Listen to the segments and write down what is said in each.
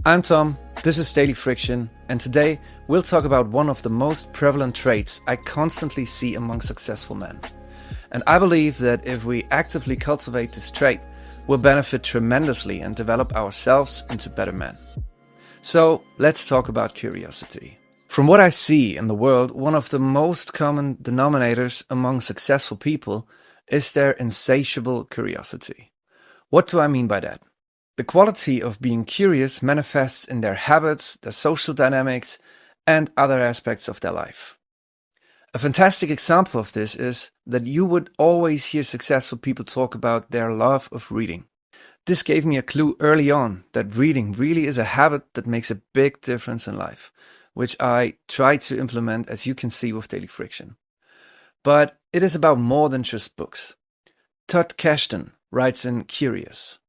I'm Tom, this is Daily Friction, and today we'll talk about one of the most prevalent traits I constantly see among successful men. And I believe that if we actively cultivate this trait, we'll benefit tremendously and develop ourselves into better men. So let's talk about curiosity. From what I see in the world, one of the most common denominators among successful people is their insatiable curiosity. What do I mean by that? The quality of being curious manifests in their habits, their social dynamics, and other aspects of their life. A fantastic example of this is that you would always hear successful people talk about their love of reading. This gave me a clue early on that reading really is a habit that makes a big difference in life, which I try to implement, as you can see, with Daily Friction. But it is about more than just books. Todd Kashdan writes in Curious.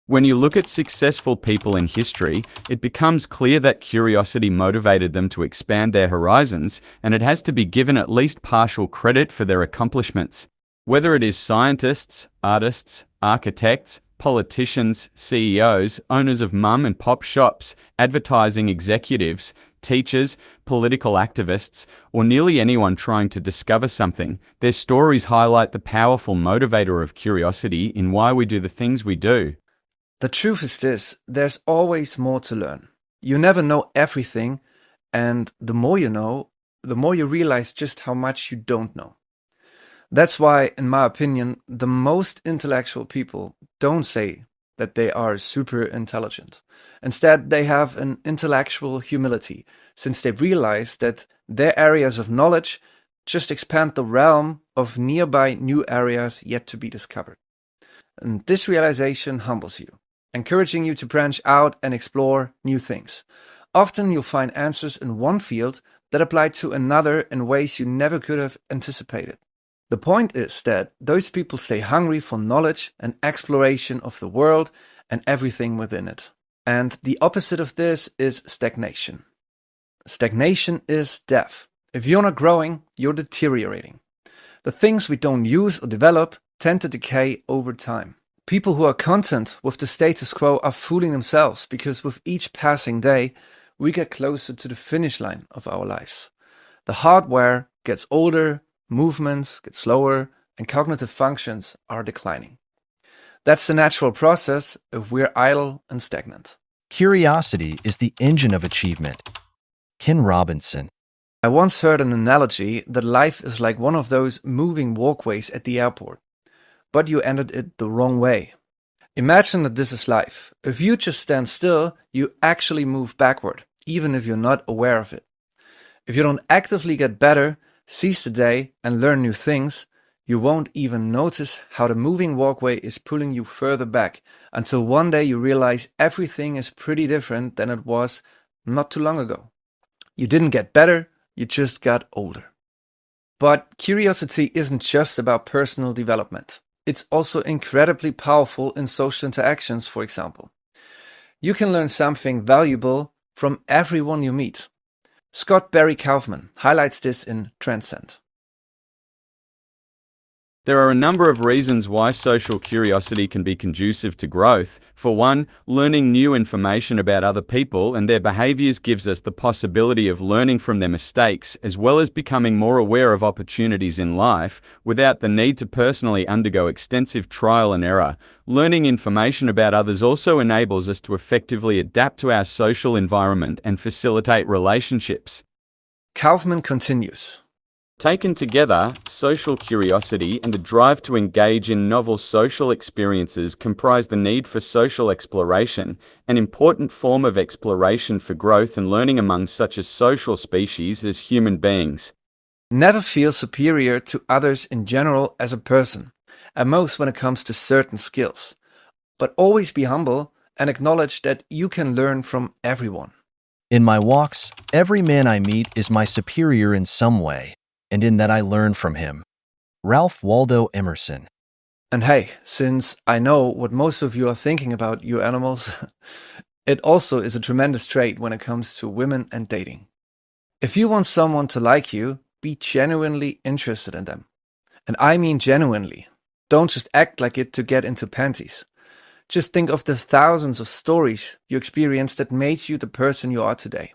When you look at successful people in history, it becomes clear that curiosity motivated them to expand their horizons, and it has to be given at least partial credit for their accomplishments. Whether it is scientists, artists, architects, politicians, CEOs, owners of mum and pop shops, advertising executives, teachers, political activists, or nearly anyone trying to discover something, their stories highlight the powerful motivator of curiosity in why we do the things we do. The truth is this, there's always more to learn. You never know everything, and the more you know, the more you realize just how much you don't know. That's why, in my opinion, the most intellectual people don't say that they are super intelligent. Instead, they have an intellectual humility, since they realize that their areas of knowledge just expand the realm of nearby new areas yet to be discovered. And this realization humbles you, encouraging you to branch out and explore new things. Often you'll find answers in one field that apply to another in ways you never could have anticipated. The point is that those people stay hungry for knowledge and exploration of the world and everything within it. And the opposite of this is stagnation. Stagnation is death. If you're not growing, you're deteriorating. The things we don't use or develop tend to decay over time. People who are content with the status quo are fooling themselves because with each passing day, we get closer to the finish line of our lives. The hardware gets older, movements get slower, and cognitive functions are declining. That's the natural process if we're idle and stagnant. Curiosity is the engine of achievement. Ken Robinson. I once heard an analogy that life is like one of those moving walkways at the airport, but you entered it the wrong way. Imagine that this is life. If you just stand still, you actually move backward, even if you're not aware of it. If you don't actively get better, seize the day, and learn new things, you won't even notice how the moving walkway is pulling you further back, until one day you realize everything is pretty different than it was not too long ago. You didn't get better, you just got older. But curiosity isn't just about personal development. It's also incredibly powerful in social interactions, for example. You can learn something valuable from everyone you meet. Scott Barry Kaufman highlights this in Transcend. There are a number of reasons why social curiosity can be conducive to growth. For one, learning new information about other people and their behaviors gives us the possibility of learning from their mistakes, as well as becoming more aware of opportunities in life without the need to personally undergo extensive trial and error. Learning information about others also enables us to effectively adapt to our social environment and facilitate relationships. Kaufman continues. Taken together, social curiosity and the drive to engage in novel social experiences comprise the need for social exploration, an important form of exploration for growth and learning among such a social species as human beings. Never feel superior to others in general as a person, at most when it comes to certain skills. But always be humble and acknowledge that you can learn from everyone. In my walks, every man I meet is my superior in some way, and in that I learn from him. Ralph Waldo Emerson. And hey, since I know what most of you are thinking about you animals, it also is a tremendous trait when it comes to women and dating. If you want someone to like you, be genuinely interested in them. And I mean genuinely. Don't just act like it to get into panties. Just think of the thousands of stories you experienced that made you the person you are today.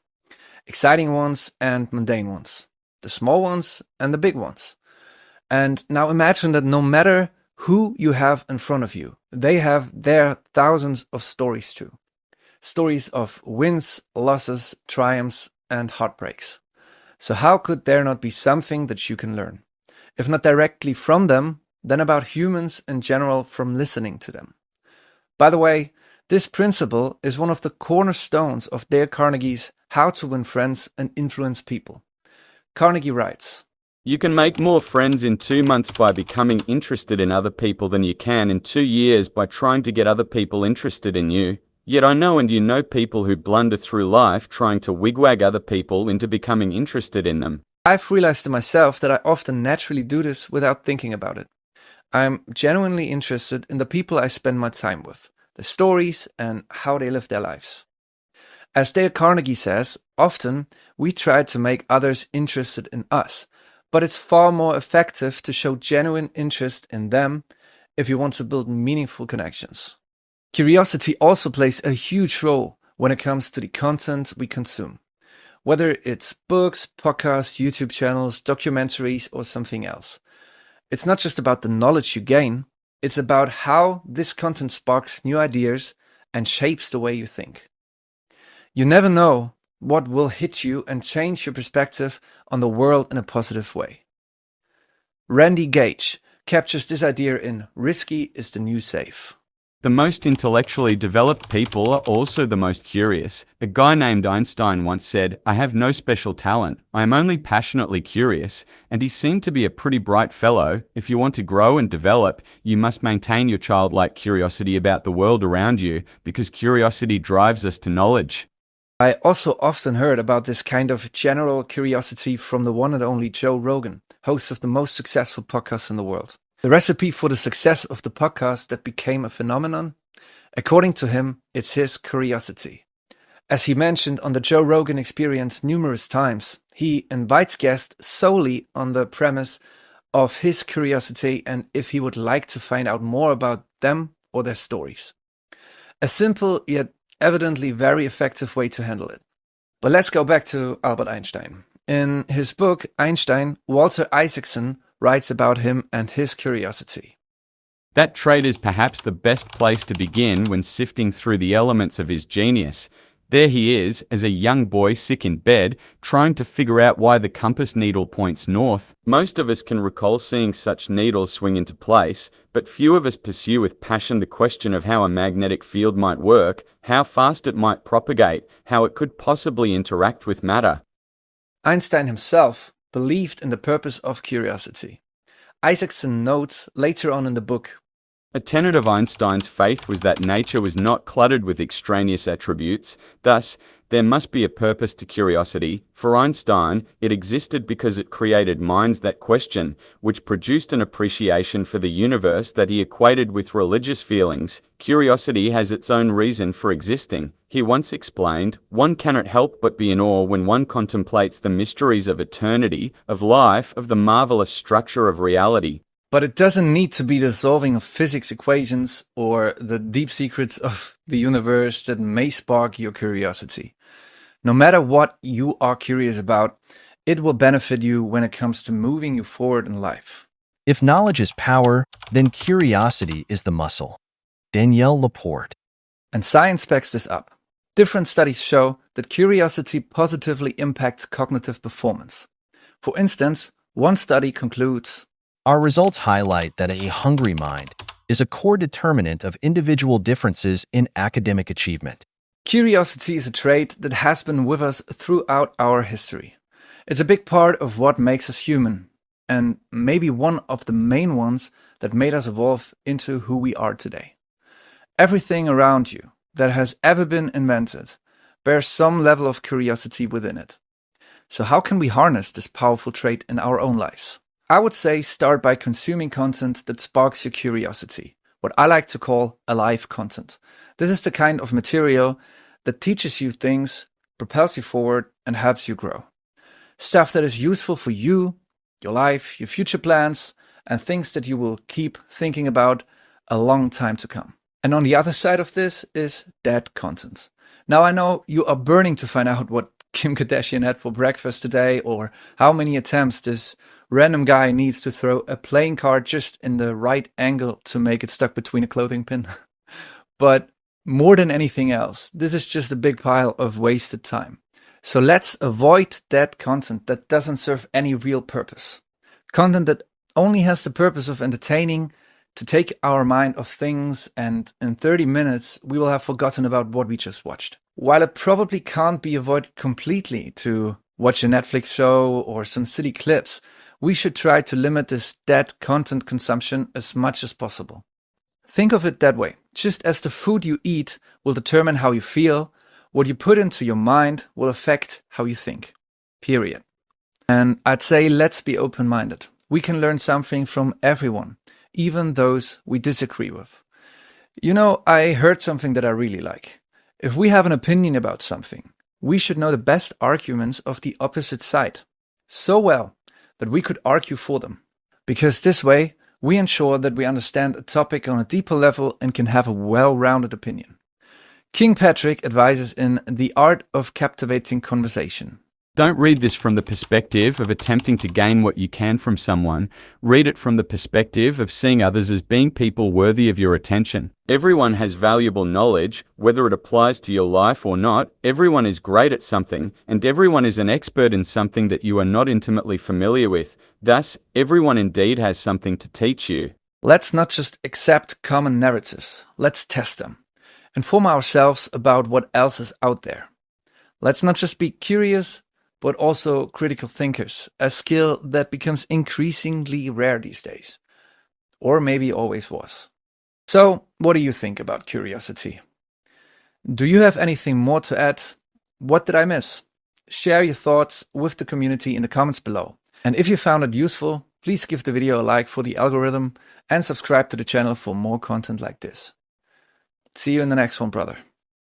Exciting ones and mundane ones. The small ones and the big ones. And now imagine that no matter who you have in front of you, they have their thousands of stories too. Stories of wins, losses, triumphs, and heartbreaks. So how could there not be something that you can learn? If not directly from them, then about humans in general from listening to them. By the way, this principle is one of the cornerstones of Dale Carnegie's How to Win Friends and Influence People. Carnegie writes, You can make more friends in 2 months by becoming interested in other people than you can in 2 years by trying to get other people interested in you. Yet I know and you know people who blunder through life trying to wigwag other people into becoming interested in them. I've realized to myself that I often naturally do this without thinking about it. I'm genuinely interested in the people I spend my time with, their stories and how they live their lives. As Dale Carnegie says, often we try to make others interested in us, but it's far more effective to show genuine interest in them if you want to build meaningful connections. Curiosity also plays a huge role when it comes to the content we consume, whether it's books, podcasts, YouTube channels, documentaries, or something else. It's not just about the knowledge you gain, it's about how this content sparks new ideas and shapes the way you think. You never know what will hit you and change your perspective on the world in a positive way. Randy Gage captures this idea in Risky is the New Safe. The most intellectually developed people are also the most curious. A guy named Einstein once said, I have no special talent, I am only passionately curious, and he seemed to be a pretty bright fellow. If you want to grow and develop, you must maintain your childlike curiosity about the world around you, because curiosity drives us to knowledge. I also often heard about this kind of general curiosity from the one and only Joe Rogan, host of the most successful podcast in the world. The recipe for the success of the podcast that became a phenomenon? According to him, it's his curiosity. As he mentioned on the Joe Rogan Experience numerous times, he invites guests solely on the premise of his curiosity and if he would like to find out more about them or their stories. A simple yet evidently very effective way to handle it. But let's go back to Albert Einstein. In his book, Einstein, Walter Isaacson writes about him and his curiosity. That trait is perhaps the best place to begin when sifting through the elements of his genius. There he is, as a young boy sick in bed, trying to figure out why the compass needle points north. Most of us can recall seeing such needles swing into place, but few of us pursue with passion the question of how a magnetic field might work, how fast it might propagate, how it could possibly interact with matter. Einstein himself believed in the purpose of curiosity. Isaacson notes later on in the book, A tenet of Einstein's faith was that nature was not cluttered with extraneous attributes. Thus, there must be a purpose to curiosity. For Einstein, it existed because it created minds that question, which produced an appreciation for the universe that he equated with religious feelings. Curiosity has its own reason for existing. He once explained, one cannot help but be in awe when one contemplates the mysteries of eternity, of life, of the marvelous structure of reality. But it doesn't need to be the solving of physics equations or the deep secrets of the universe that may spark your curiosity. No matter what you are curious about, it will benefit you when it comes to moving you forward in life. If knowledge is power, then curiosity is the muscle. Danielle Laporte. And science backs this up. Different studies show that curiosity positively impacts cognitive performance. For instance, one study concludes, Our results highlight that a hungry mind is a core determinant of individual differences in academic achievement. Curiosity is a trait that has been with us throughout our history. It's a big part of what makes us human, and maybe one of the main ones that made us evolve into who we are today. Everything around you that has ever been invented bears some level of curiosity within it. So how can we harness this powerful trait in our own lives? I would say start by consuming content that sparks your curiosity, what I like to call alive content. This is the kind of material that teaches you things, propels you forward, and helps you grow. Stuff that is useful for you, your life, your future plans, and things that you will keep thinking about a long time to come. And on the other side of this is dead content. Now I know you are burning to find out what Kim Kardashian had for breakfast today, or how many attempts this random guy needs to throw a playing card just in the right angle to make it stuck between a clothing pin. But more than anything else, this is just a big pile of wasted time. So let's avoid dead content that doesn't serve any real purpose. Content that only has the purpose of entertaining, to take our mind off things, and in 30 minutes we will have forgotten about what we just watched. While it probably can't be avoided completely to watch a Netflix show or some silly clips, we should try to limit this dead content consumption as much as possible. Think of it that way. Just as the food you eat will determine how you feel, what you put into your mind will affect how you think. Period. And I'd say let's be open-minded. We can learn something from everyone, even those we disagree with. You know, I heard something that I really like. If we have an opinion about something, we should know the best arguments of the opposite side so well that we could argue for them. Because this way, we ensure that we understand a topic on a deeper level and can have a well-rounded opinion. King Patrick advises in The Art of Captivating Conversation. Don't read this from the perspective of attempting to gain what you can from someone. Read it from the perspective of seeing others as being people worthy of your attention. Everyone has valuable knowledge, whether it applies to your life or not. Everyone is great at something, and everyone is an expert in something that you are not intimately familiar with. Thus, everyone indeed has something to teach you. Let's not just accept common narratives. Let's test them. Inform ourselves about what else is out there. Let's not just be curious, but also critical thinkers, a skill that becomes increasingly rare these days. Or maybe always was. So, what do you think about curiosity? Do you have anything more to add? What did I miss? Share your thoughts with the community in the comments below. And if you found it useful, please give the video a like for the algorithm and subscribe to the channel for more content like this. See you in the next one, brother.